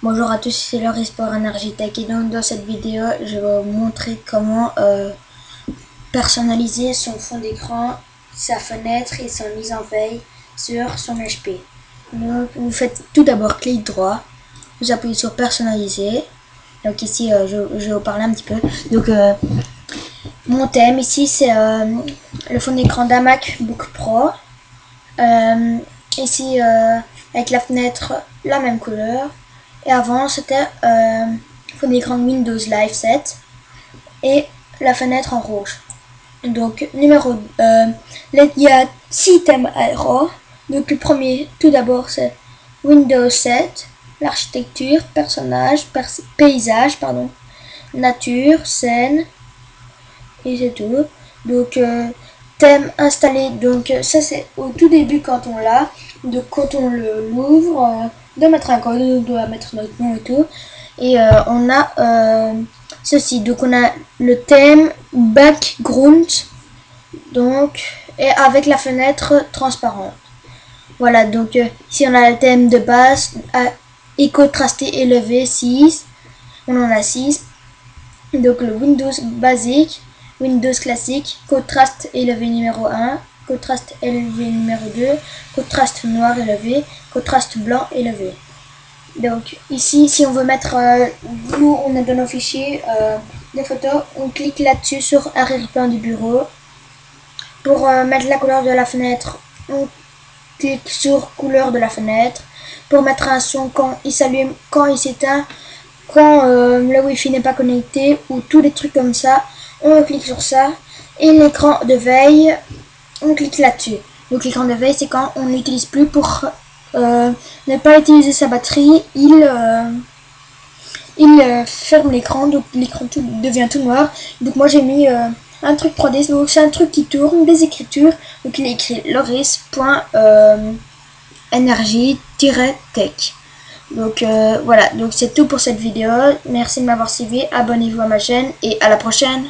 Bonjour à tous, c'est Laurie Sport Energy Tech et donc dans cette vidéo je vais vous montrer comment personnaliser son fond d'écran, sa fenêtre et sa mise en veille sur son HP. Donc vous faites tout d'abord clic droit, vous appuyez sur personnaliser. Donc ici je vais vous parler un petit peu. Donc mon thème ici c'est le fond d'écran d'un MacBook Pro. Ici avec la fenêtre la même couleur. Et avant c'était fond d'écran Windows Live 7 et la fenêtre en rouge. Donc numéro il y a 6 thèmes aéro. Donc le premier tout d'abord c'est Windows 7, l'architecture, personnage, paysage, nature, scène et c'est tout. Donc thème installé, donc ça c'est au tout début quand on l'a. Donc quand on l'ouvre, on doit mettre un code, on doit mettre notre nom et tout. Et on a ceci, donc on a le thème background, donc et avec la fenêtre transparente. Voilà, donc ici on a le thème de base, contrasté élevé 6, on en a 6. Donc le Windows basique, Windows classique, contraste élevé numéro 1, contraste élevé numéro 2, contraste noir élevé, contraste blanc élevé. Donc ici, si on veut mettre, nous on a dans nos fichiers des photos, on clique là-dessus sur arrière-plan du bureau. Pour mettre la couleur de la fenêtre, on clique sur couleur de la fenêtre. Pour mettre un son quand il s'allume, quand il s'éteint, quand le wifi n'est pas connecté ou tous les trucs comme ça, on clique sur ça. Et l'écran de veille, on clique là-dessus. Donc l'écran de veille, c'est quand on n'utilise plus pour ne pas utiliser sa batterie. Il ferme l'écran, donc l'écran devient tout noir. Donc moi j'ai mis un truc 3D, donc c'est un truc qui tourne, des écritures. Donc il est écrit loris.energy-tech. Donc voilà, donc c'est tout pour cette vidéo. Merci de m'avoir suivi, abonnez-vous à ma chaîne et à la prochaine.